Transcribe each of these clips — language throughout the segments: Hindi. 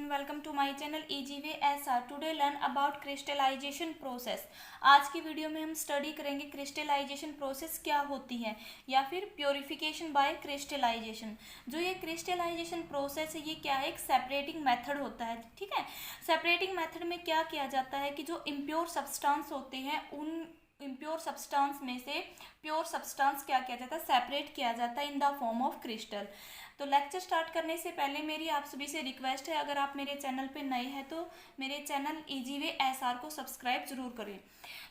Everyone, welcome to my channel EGVSR। Today learn about crystallisation process. आज की वीडियो में हम स्टडी करेंगे क्रिस्टलाइजेशन प्रोसेस क्या होती है या फिर प्योरिफिकेशन बाय क्रिस्टलाइजेशन। जो ये क्रिस्टलाइजेशन प्रोसेस है ये क्या है, एक सेपरेटिंग मेथड होता है। ठीक है, सेपरेटिंग मेथड में क्या किया जाता है कि जो इम्प्योर सब्सटेंस होते हैं उन इम्प्योर सब्सटेंस में से प्योर सब्सटेंस क्या किया जाता है, सेपरेट किया जाता है in the form of crystal. तो लेक्चर स्टार्ट करने से पहले मेरी आप सभी से रिक्वेस्ट है, अगर आप मेरे चैनल पे नए हैं तो मेरे चैनल EGVSR को सब्सक्राइब जरूर करें।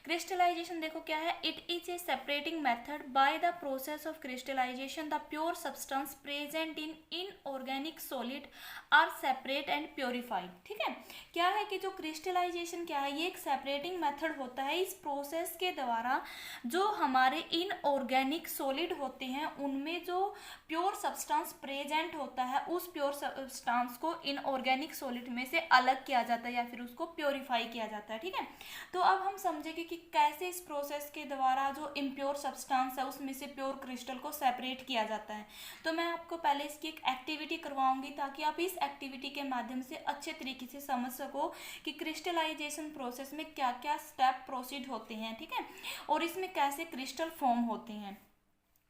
क्रिस्टलाइजेशन देखो क्या है, it is a separating method by the process of crystallisation the pure substance present in inorganic solid are separate and purified. ठीक है, क्या है कि जो क्रिस्टलाइजेशन क्या है, ये एक सेपरेटिंग मेथड होता है। इस प्रोसेस के द्वारा जो हमारे इनऑर्गेनिक सॉलिड होते हैं उनमें जो प्योर सब्सटेंस प्रेजेंट होता है उस प्योर सब्सटेंस को इनऑर्गेनिक सॉलिड में से अलग किया जाता है या फिर उसको प्योरीफाई किया जाता है। ठीक है, तो अब हम समझेंगे कि कैसे इस प्रोसेस के द्वारा जो इम्प्योर सब्सटेंस है उसमें से प्योर क्रिस्टल को सेपरेट किया जाता है। तो मैं आपको पहले इसकी एक एक्टिविटी करवाऊंगी ताकि आप इस एक्टिविटी के माध्यम से अच्छे तरीके से समझ सको कि क्रिस्टलाइजेशन प्रोसेस में क्या क्या स्टेप प्रोसीड होते हैं। ठीक है, और इसमें कैसे क्रिस्टल फॉर्म होते हैं।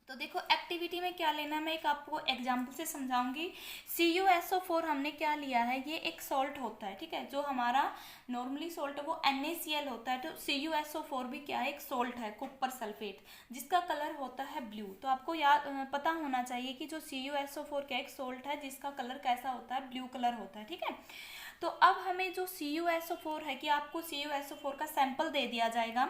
तो देखो एक्टिविटी में क्या लेना है, मैं एक आपको एग्जांपल से समझाऊंगी। CuSO4 हमने क्या लिया है, ये एक सॉल्ट होता है। ठीक है, जो हमारा नॉर्मली सॉल्ट है वो NaCl होता है। तो CuSO4 भी क्या है, एक सॉल्ट है, कॉपर सल्फेट, जिसका कलर होता है ब्लू। तो आपको याद पता होना चाहिए कि जो CuSO4 का एक सॉल्ट है जिसका कलर कैसा होता है, ब्लू कलर होता है। ठीक है, तो अब हमें जो CuSO4 है कि आपको CuSO4 का सैंपल दे दिया जाएगा,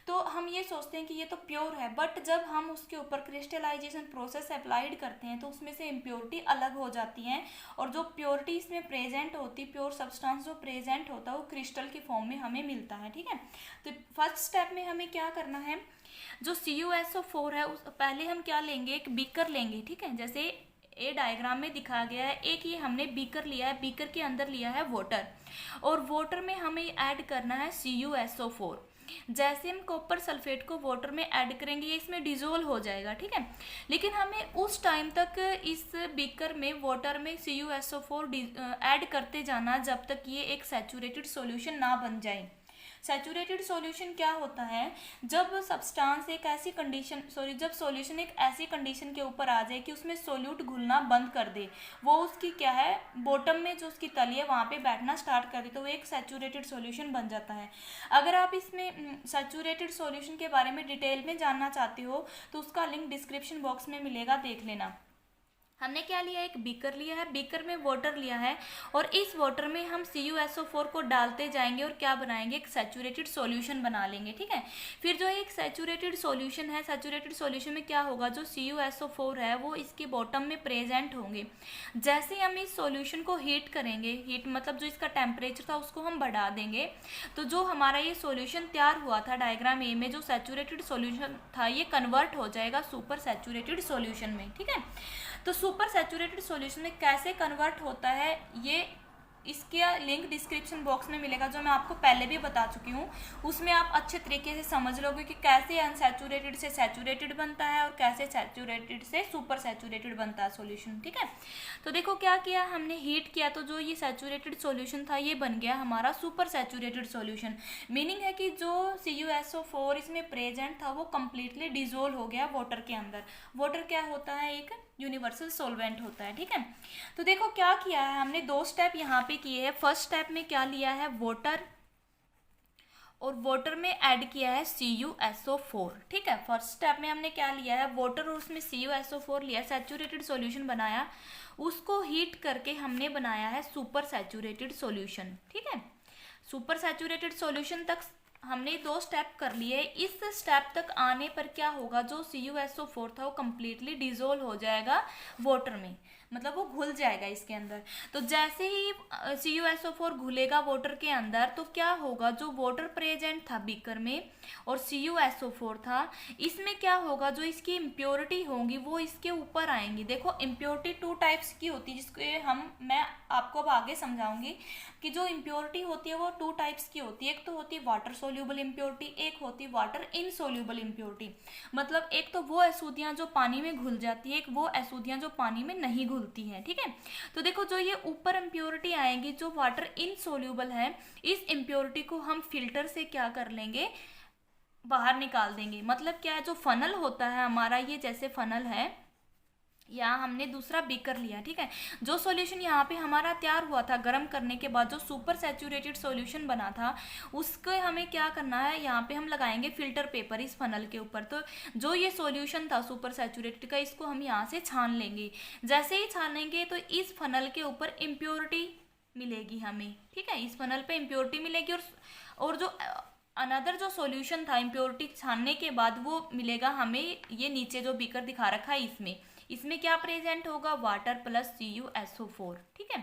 तो हम ये सोचते हैं कि ये तो प्योर है, बट जब हम उसके ऊपर क्रिस्टलाइजेशन प्रोसेस अप्लाइड करते हैं तो उसमें से इम्प्योरिटी अलग हो जाती हैं और जो प्योरिटी इसमें प्रेजेंट होती, प्योर सब्सटेंस जो प्रेजेंट होता है वो क्रिस्टल की फॉर्म में हमें मिलता है। ठीक है, तो फर्स्ट स्टेप में हमें क्या करना है, जो CuSO4 है उस पहले हम क्या लेंगे, एक बीकर लेंगे। ठीक है, जैसे ए डायग्राम में दिखाया गया है, एक ये हमने बीकर लिया है, बीकर के अंदर लिया है वाटर और वाटर में हमें ऐड करना है CuSO4। जैसे हम कॉपर सल्फेट को वाटर में ऐड करेंगे ये इसमें डिजोल्व हो जाएगा। ठीक है, लेकिन हमें उस टाइम तक इस बीकर में वाटर में CuSO4 ऐड करते जाना जब तक ये एक सैचुरेटेड सॉल्यूशन ना बन जाए। सैचुरेटेड सॉल्यूशन क्या होता है, जब सब्सटेंस एक ऐसी कंडीशन जब सॉल्यूशन एक ऐसी कंडीशन के ऊपर आ जाए कि उसमें सोल्यूट घुलना बंद कर दे, वो उसकी क्या है, बॉटम में जो उसकी तली है वहाँ पे बैठना स्टार्ट कर दे, तो वो एक सैचुरेटेड सॉल्यूशन बन जाता है। अगर आप इसमें सैचुरेटेड सॉल्यूशन के बारे में डिटेल में जानना चाहते हो तो उसका लिंक डिस्क्रिप्शन बॉक्स में मिलेगा, देख लेना। हमने क्या लिया, एक बीकर लिया है, बीकर में वाटर लिया है और इस वाटर में हम CuSO4 को डालते जाएंगे और क्या बनाएंगे, एक सैचुरेटेड सॉल्यूशन बना लेंगे। ठीक है, फिर जो एक सैचुरेटेड सॉल्यूशन है, सैचुरेटेड सॉल्यूशन में क्या होगा, जो CuSO4 है वो इसके बॉटम में प्रेजेंट होंगे। जैसे हम इस सॉल्यूशन को हीट करेंगे, हीट मतलब जो इसका टेम्परेचर था उसको हम बढ़ा देंगे, तो जो हमारा ये सॉल्यूशन तैयार हुआ था डायग्राम ए में, जो सैचुरेटेड सॉल्यूशन था ये कन्वर्ट हो जाएगा सुपर सैचुरेटेड सॉल्यूशन में। ठीक है, तो सुपर सैचुरेटेड सॉल्यूशन में कैसे कन्वर्ट होता है ये इसका लिंक डिस्क्रिप्शन बॉक्स में मिलेगा, जो मैं आपको पहले भी बता चुकी हूँ। उसमें आप अच्छे तरीके से समझ लोगे कि कैसे अनसैचुरेटेड से सैचुरेटेड बनता है और कैसे सैचुरेटेड से सुपर सैचुरेटेड बनता है सॉल्यूशन। ठीक है, तो देखो क्या किया हमने, हीट किया तो जो ये सैचुरेटेड सॉल्यूशन था ये बन गया हमारा सुपर सैचुरेटेड सॉल्यूशन। मीनिंग है कि जो CuSO4 इसमें प्रेजेंट था वो कम्प्लीटली डिजोल्व हो गया वाटर के अंदर। वाटर क्या होता है, एक यूनिवर्सल सॉल्वेंट होता है। ठीक है, तो देखो क्या किया है हमने, दो स्टेप यहाँ पे किए हैं। फर्स्ट स्टेप में क्या लिया है, वाटर, और वाटर में ऐड किया है CuSO4। ठीक है, फर्स्ट स्टेप में हमने क्या लिया है, वाटर और उसमें CuSO4 लिया, सैचुरेटेड सॉल्यूशन बनाया, उसको हीट करके हमने बनाया है सुपर सैचुरेटेड सॉल्यूशन। ठीक है, सुपर सैचुरेटेड सॉल्यूशन तक हमने दो स्टेप कर लिए। इस स्टेप तक आने पर क्या होगा, जो CuSO4 था वो कम्प्लीटली डिजोल्व हो जाएगा वाटर में, मतलब वो घुल जाएगा इसके अंदर। तो जैसे ही CuSO4 घुलेगा वाटर के अंदर तो क्या होगा, जो वाटर प्रेजेंट था बीकर में और CuSO4 था, इसमें क्या होगा, जो इसकी इम्प्योरिटी होंगी वो इसके ऊपर आएंगी। देखो इम्प्योरिटी टू टाइप्स की होती है, जिसको मैं आपको अब आगे समझाऊंगी कि जो इम्प्योरिटी होती है वो टू टाइप्स की होती है। एक तो होती है वाटर सोल्यूबल इम्प्योरिटी, एक होती है वाटर इनसोल्यूबल इम्प्योरिटी। मतलब एक तो वो अशुद्धियाँ जो पानी में घुल जाती है, एक वो अशुद्धियाँ जो पानी में नहीं घुल घुलती है। ठीक है, तो देखो जो ये ऊपर इम्प्योरिटी आएंगी, जो वाटर इनसोल्यूबल है, इस इम्प्योरिटी को हम फिल्टर से क्या कर लेंगे, बाहर निकाल देंगे। मतलब क्या है, जो फनल होता है हमारा, ये जैसे फनल है, यहाँ हमने दूसरा बीकर लिया। ठीक है, जो सॉल्यूशन यहाँ पे हमारा तैयार हुआ था गर्म करने के बाद, जो सुपर सैचुरेटेड सॉल्यूशन बना था, उसको हमें क्या करना है, यहाँ पे हम लगाएंगे फिल्टर पेपर इस फनल के ऊपर। तो जो ये सॉल्यूशन था सुपर सैचुरेटेड का, इसको हम यहाँ से छान लेंगे। जैसे ही छानेंगे तो इस फनल के ऊपर इम्प्योरिटी मिलेगी हमें। ठीक है, इस फनल पे इम्प्योरिटी मिलेगी, और जो अनदर जो सॉल्यूशन था इम्प्योरिटी छानने के बाद, वो मिलेगा हमें ये नीचे जो बीकर दिखा रखा है इसमें क्या प्रेजेंट होगा, वाटर प्लस CuSO4। ठीक है,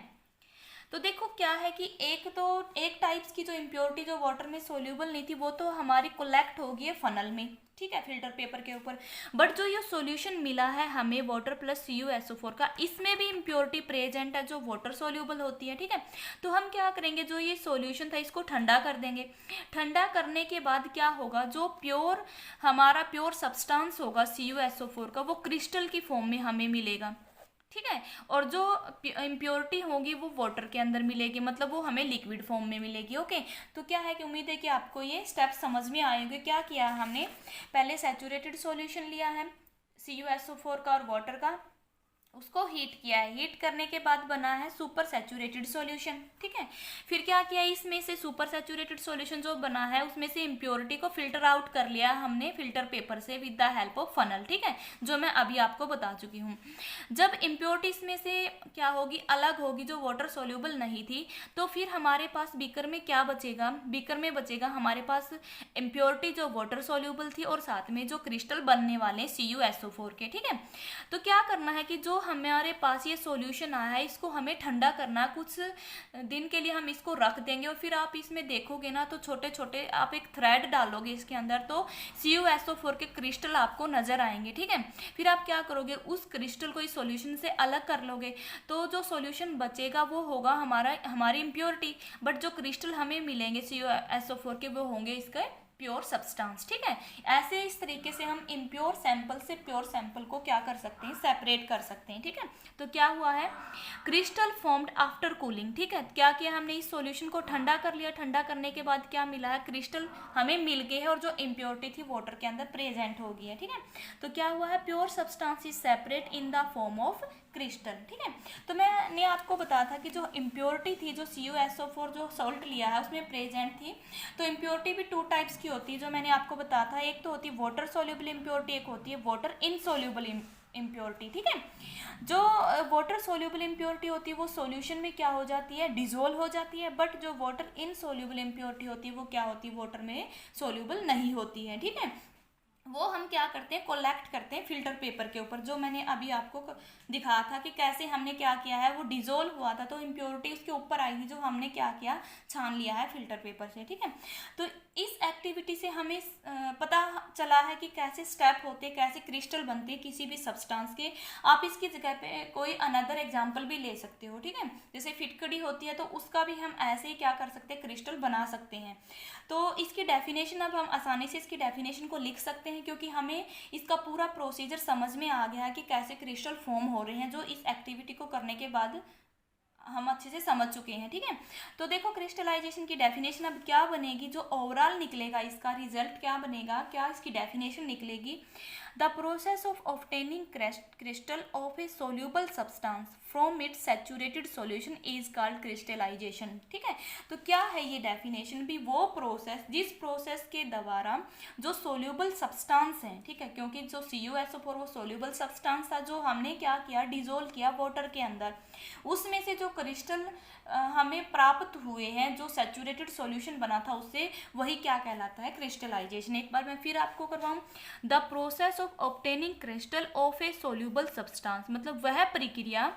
तो देखो क्या है कि एक टाइप्स की जो इम्प्योरिटी जो वाटर में सोल्यूबल नहीं थी, वो तो हमारी कलेक्ट होगी फनल में। ठीक है, फिल्टर पेपर के ऊपर। बट जो ये सॉल्यूशन मिला है हमें वाटर प्लस CuSO4 का, इसमें भी इम्प्योरिटी प्रेजेंट है जो वाटर सोल्यूबल होती है। ठीक है, तो हम क्या करेंगे, जो ये सॉल्यूशन था इसको ठंडा कर देंगे। ठंडा करने के बाद क्या होगा, जो हमारा प्योर सब्सटेंस होगा CuSO4 का, वो क्रिस्टल की फॉर्म में हमें मिलेगा। ठीक है, और जो इम्प्योरिटी होगी वो वाटर के अंदर मिलेगी, मतलब वो हमें लिक्विड फॉर्म में मिलेगी। ओके, तो क्या है कि उम्मीद है कि आपको ये स्टेप समझ में आएंगे। क्या किया है हमने, पहले सैचुरेटेड सॉल्यूशन लिया है CuSO4 का और वाटर का, उसको हीट किया है। हीट करने के बाद बना है सुपर सैचुरेटेड सॉल्यूशन। ठीक है, फिर क्या किया, इसमें से सुपर सैचुरेटेड सॉल्यूशन जो बना है उसमें से इम्प्योरिटी को फिल्टर आउट कर लिया हमने फिल्टर पेपर से with the help of funnel. ठीक है, जो मैं अभी आपको बता चुकी हूँ। जब इम्प्योरिटी इसमें से क्या होगी, अलग होगी, जो वाटर सोल्यूबल नहीं थी, तो फिर हमारे पास बीकर में क्या बचेगा, बीकर में बचेगा हमारे पास इम्प्योरिटी जो वाटर सोल्यूबल थी और साथ में जो क्रिस्टल बनने वाले CuSO4 के। ठीक है, तो क्या करना है कि जो हमारे पास ये सॉल्यूशन आया है, इसको हमें ठंडा करना है। कुछ दिन के लिए हम इसको रख देंगे, और फिर आप इसमें देखोगे ना, तो छोटे छोटे आप एक थ्रेड डालोगे इसके अंदर, तो CuSO4 के क्रिस्टल आपको नजर आएंगे। ठीक है, फिर आप क्या करोगे, उस क्रिस्टल को इस सॉल्यूशन से अलग कर लोगे, तो जो सॉल्यूशन बचेगा वो होगा हमारी इम्प्योरिटी। बट जो क्रिस्टल हमें मिलेंगे CuSO4 के, वो होंगे इसके प्योर सब्सटेंस। ठीक है, ऐसे इस तरीके से हम इम्प्योर सैंपल से प्योर सैंपल को क्या कर सकते हैं, सेपरेट कर सकते हैं। ठीक है, तो क्या हुआ है, क्रिस्टल फॉर्म्ड आफ्टर कूलिंग। ठीक है, क्या किया हमने, इस सॉल्यूशन को ठंडा कर लिया। ठंडा करने के बाद क्या मिला है, क्रिस्टल हमें मिल गए हैं, और जो इम्प्योरिटी थी वाटर के अंदर प्रेजेंट हो गई है। ठीक है, तो क्या हुआ है, pure substance is separate in the form of crystal. ठीक है, तो मैंने आपको बताया था कि जो इम्प्योरिटी थी, जो CuSO4 जो सॉल्ट लिया है उसमें प्रेजेंट थी, तो इम्प्योरिटी भी टू टाइप्स की होती है, जो मैंने आपको बताया था। एक तो होती है वाटर सोल्यूबल इम्प्योरिटी, एक होती है वाटर इनसोल्यूबल इम्प्योरिटी। ठीक है, जो वाटर सोल्यूबल इम्प्योरिटी होती है वो सॉल्यूशन में क्या हो जाती है, डिजोल्व हो जाती है। बट जो वाटर इनसोल्यूबल इम्प्योरिटी होती है वो क्या होती है, वाटर में सोल्यूबल नहीं होती है। ठीक है, वो हम क्या करते हैं, कोलेक्ट करते हैं फिल्टर पेपर के ऊपर, जो मैंने अभी आपको दिखाया था कि कैसे हमने क्या किया है, वो डिजोल्व हुआ था तो इम्प्योरिटी उसके ऊपर आई थी, जो हमने क्या किया, छान लिया है फिल्टर पेपर से। ठीक है, तो इस एक्टिविटी से हमें पता चला है कि कैसे स्टेप होते हैं, कैसे क्रिस्टल बनते हैं किसी भी सब्सटेंस के। आप इसकी जगह पे कोई अनदर एग्जाम्पल भी ले सकते हो। ठीक है, जैसे फिटकड़ी होती है तो उसका भी हम ऐसे ही क्या कर सकते हैं, क्रिस्टल बना सकते हैं। तो इसकी डेफिनेशन अब हम आसानी से इसकी डेफिनेशन को लिख सकते हैं, क्योंकि हमें इसका पूरा प्रोसीजर समझ में आ गया है कि कैसे क्रिस्टल फॉर्म हो रहे हैं, जो इस एक्टिविटी को करने के बाद हम अच्छे से समझ चुके हैं। ठीक है, तो देखो क्रिस्टलाइजेशन की डेफिनेशन अब क्या बनेगी, जो ओवरऑल निकलेगा, इसका रिजल्ट क्या बनेगा, क्या इसकी डेफिनेशन निकलेगी, the process of obtaining crystal of a soluble substance from its saturated solution is called crystallisation. ठीक है, तो क्या है ये डेफिनेशन भी, वो प्रोसेस जिस प्रोसेस के द्वारा जो सोल्यूबल सब्सटेंस है, ठीक है, क्योंकि जो CuSO4 वो सोल्यूबल सब्सटेंस था, जो हमने क्या किया, डिजोल्व किया वाटर के अंदर, उसमें से जो क्रिस्टल हमें प्राप्त हुए हैं, जो सैचुरेटेड सॉल्यूशन बना था उससे, वही क्या कहलाता है, क्रिस्टलाइजेशन। एक बार मैं फिर आपको करवाऊँ, the process of obtaining crystal of a soluble substance, मतलब वह प्रक्रिया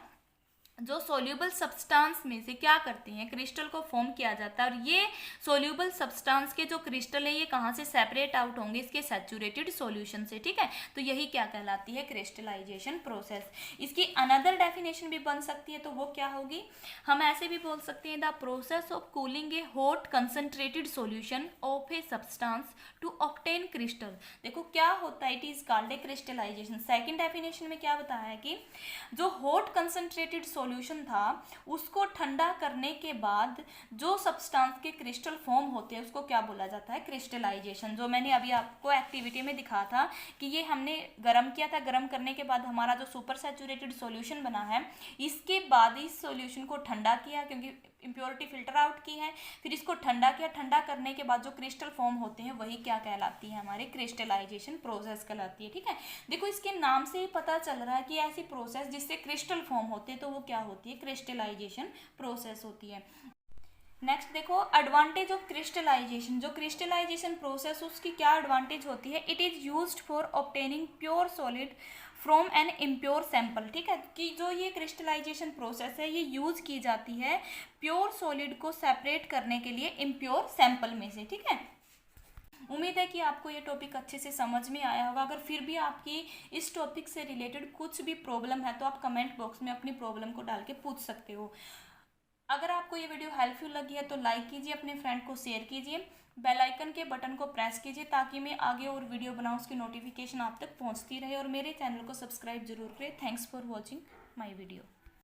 जो सोल्यूबल सब्सटेंस में से क्या करते हैं, क्रिस्टल को फॉर्म किया जाता है, और ये सोल्यूबल सब्सटेंस के जो क्रिस्टल है ये कहाँ से सेपरेट आउट होंगे, इसके सैचुरेटेड सॉल्यूशन से, ठीक है। तो यही क्या कहलाती है, क्रिस्टलाइजेशन प्रोसेस। इसकी अनदर डेफिनेशन भी बन सकती है, तो वो क्या होगी, हम ऐसे भी बोल सकते हैं, the process of cooling a hot concentrated solution of a substance to obtain crystal. देखो क्या होता है, it is called a crystallisation. Second definition में क्या बताया है कि जो हॉट कंसंट्रेटेड सॉल्यूशन था उसको ठंडा करने के बाद जो सब्सटेंस के क्रिस्टल फॉर्म होते हैं उसको क्या बोला जाता है, क्रिस्टलाइजेशन। जो मैंने अभी आपको एक्टिविटी में दिखा था कि ये हमने गर्म किया था, गर्म करने के बाद हमारा जो सुपर सैचुरेटेड सॉल्यूशन बना है, इसके बाद इस सॉल्यूशन को ठंडा किया क्योंकि इम्प्योरिटी फिल्टर आउट की है, फिर इसको ठंडा किया, ठंडा करने के बाद जो क्रिस्टल फॉर्म होते हैं वही क्या कहलाती है, हमारे क्रिस्टलाइजेशन प्रोसेस कहलाती है, ठीक है। देखो इसके नाम से ही पता चल रहा है कि ऐसी प्रोसेस जिससे क्रिस्टल फॉर्म होते हैं तो वो क्या होती है, क्रिस्टलाइजेशन प्रोसेस होती है। नेक्स्ट देखो एडवांटेज ऑफ क्रिस्टलाइजेशन। जो क्रिस्टलाइजेशन प्रोसेस उसकी क्या एडवांटेज होती है, it is used for obtaining pure solid from an impure sample, ठीक है। कि जो ये क्रिस्टलाइजेशन प्रोसेस है ये यूज की जाती है प्योर सॉलिड को सेपरेट करने के लिए इम्प्योर सैंपल में से, ठीक है। उम्मीद है कि आपको ये टॉपिक अच्छे से समझ में आया होगा। अगर फिर भी आपकी इस टॉपिक से रिलेटेड कुछ भी प्रॉब्लम है तो आप कमेंट बॉक्स में अपनी प्रॉब्लम को डाल के पूछ सकते हो। अगर आपको ये वीडियो हेल्पफुल लगी है तो लाइक कीजिए, अपने फ्रेंड को शेयर कीजिए, बेल आइकन के बटन को प्रेस कीजिए ताकि मैं आगे और वीडियो बनाऊँ उसकी नोटिफिकेशन आप तक पहुंचती रहे, और मेरे चैनल को सब्सक्राइब जरूर करें। Thanks for watching my video.